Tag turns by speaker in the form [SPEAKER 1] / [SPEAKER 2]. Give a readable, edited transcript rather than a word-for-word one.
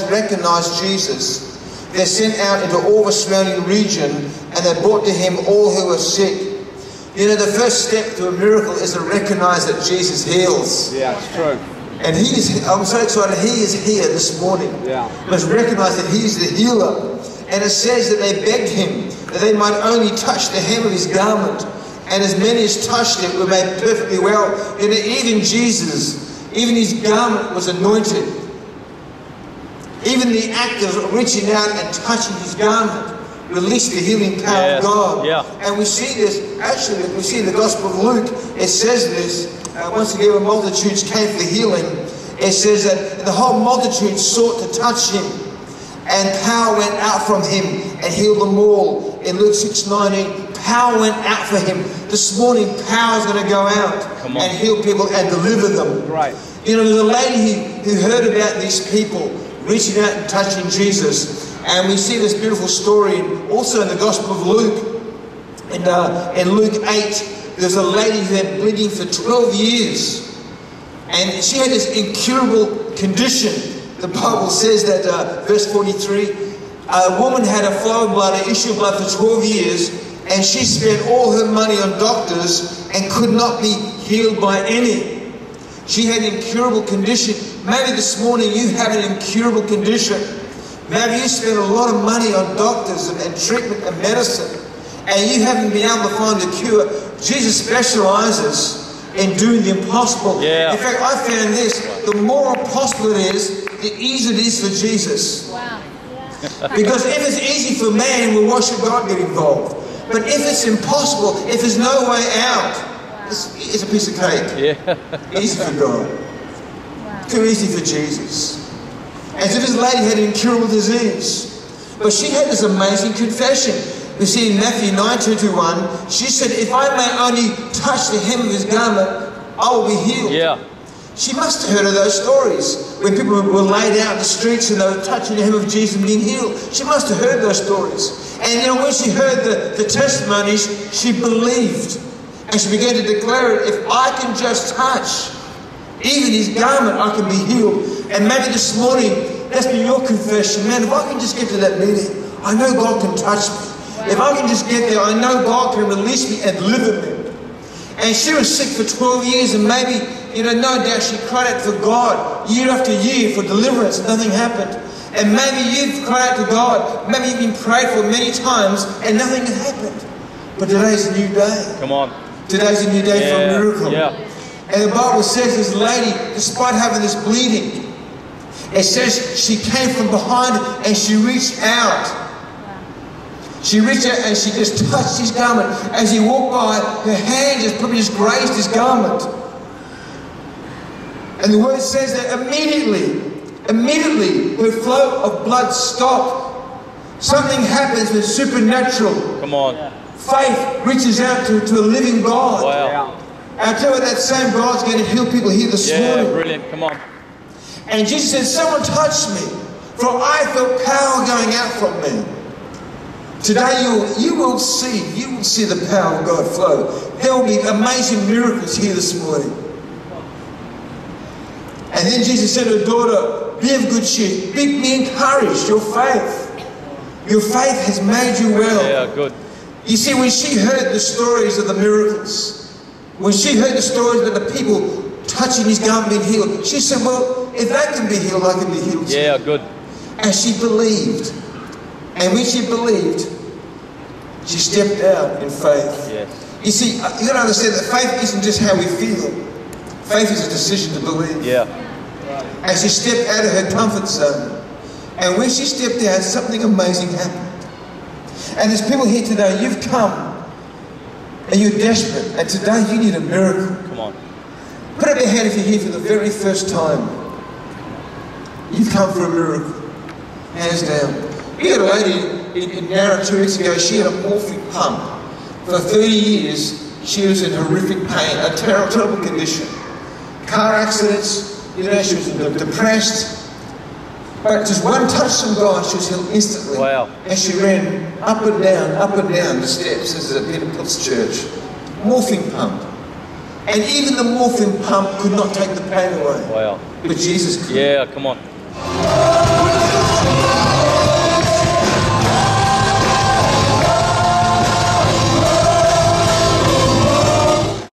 [SPEAKER 1] followers recognized Jesus, they sent out into all the surrounding region, and they brought to him all who were sick. You know, the first step to a miracle is to recognize that Jesus heals.
[SPEAKER 2] Yeah, it's true.
[SPEAKER 1] And I'm so excited, he is here this morning.
[SPEAKER 2] Yeah.
[SPEAKER 1] Let's recognize that he is the healer. And it says that they begged him that they might only touch the hem of his garment. And as many as touched it were made perfectly well. You know, even Jesus, even his garment was anointed. Even the act of reaching out and touching his garment released the healing power of God.
[SPEAKER 2] Yeah.
[SPEAKER 1] And we see this, actually, we see in the Gospel of Luke, it says this, once again when multitudes came for healing, it says that the whole multitude sought to touch him, and power went out from him and healed them all. In Luke 6:19, power went out for him. This morning, power is going to go out and heal people and deliver them.
[SPEAKER 2] Right.
[SPEAKER 1] You know, there's a lady who heard about these people reaching out and touching Jesus. And we see this beautiful story also in the Gospel of Luke. In Luke 8, there's a lady who had bleeding for 12 years. And she had this incurable condition. The Bible says that, verse 43, a woman had a flow of blood, an issue of blood for 12 years, and she spent all her money on doctors and could not be healed by any. She had an incurable condition. Maybe this morning you have an incurable condition. Maybe you spend a lot of money on doctors and treatment and medicine, and you haven't been able to find a cure. Jesus specializes in doing the impossible.
[SPEAKER 2] Yeah.
[SPEAKER 1] In fact, I found this, the more impossible it is, the easier it is for Jesus.
[SPEAKER 3] Wow.
[SPEAKER 1] Because if it's easy for man, well, why should God get involved? But if it's impossible, if there's no way out, it's a piece of cake.
[SPEAKER 2] Yeah.
[SPEAKER 1] Easy for God. Too easy for Jesus. As if this lady had an incurable disease. But she had this amazing confession. We see in Matthew 9:21, she said, if I may only touch the hem of his garment, I will be healed.
[SPEAKER 2] Yeah.
[SPEAKER 1] She must have heard of those stories when people were laid out in the streets and they were touching the hem of Jesus and being healed. She must have heard those stories. And you know, when she heard the testimonies, she believed. And she began to declare it, if I can just touch even his garment, I can be healed. And maybe this morning, that's been your confession. Man, if I can just get to that meeting, I know God can touch me. If I can just get there, I know God can release me and deliver me. And she was sick for 12 years, and maybe, you know, no doubt she cried out for God year after year for deliverance, and nothing happened. And maybe you've cried out to God, maybe you've been prayed for many times, and nothing has happened. But today's a new day.
[SPEAKER 2] Come on.
[SPEAKER 1] Today's a new day for a miracle.
[SPEAKER 2] Yeah.
[SPEAKER 1] And the Bible says this lady, despite having this bleeding, it says she came from behind and she reached out. She reached out and she just touched his garment. As he walked by, her hand just probably just grazed his garment. And the word says that immediately her flow of blood stopped. Something happens with supernatural.
[SPEAKER 2] Come on.
[SPEAKER 1] Faith reaches out to a living God.
[SPEAKER 2] Wow.
[SPEAKER 1] And I tell you, that same God's going to heal people here this morning.
[SPEAKER 2] Yeah, brilliant. Come on.
[SPEAKER 1] And Jesus said, someone touched me, for I felt power going out from me. Today you will see the power of God flow. There will be amazing miracles here this morning. And then Jesus said to her daughter, be of good cheer, be encouraged, your faith has made you well.
[SPEAKER 2] Yeah, good.
[SPEAKER 1] You see, when she heard the stories of the miracles, when she heard the stories of the people touching his garment being healed, she said, well, if they can be healed, I can be healed too.
[SPEAKER 2] Yeah, good.
[SPEAKER 1] And she believed. And when she believed, she stepped out in faith.
[SPEAKER 2] Yes.
[SPEAKER 1] You see, you got to understand that faith isn't just how we feel. Faith is a decision to believe.
[SPEAKER 2] Yeah.
[SPEAKER 1] And she stepped out of her comfort zone. And when she stepped out, something amazing happened. And there's people here today, you've come and you're desperate, and today you need a miracle.
[SPEAKER 2] Come on.
[SPEAKER 1] Put up your hand if you're here for the very first time. You've come for a miracle. Hands down. We had a lady in Yarra 2 weeks ago, she had a morphine pump. For 30 years, she was in horrific pain, a terrible condition. Car accidents, you know, she was depressed. But just one touch from God, she was healed instantly.
[SPEAKER 2] Wow.
[SPEAKER 1] And she ran up and down the steps as a Peter Pilt's church. Morphine pump. And even the morphine pump could not take the pain away.
[SPEAKER 2] Wow.
[SPEAKER 1] But Jesus could.
[SPEAKER 2] Yeah, come on.
[SPEAKER 1] We lift you up.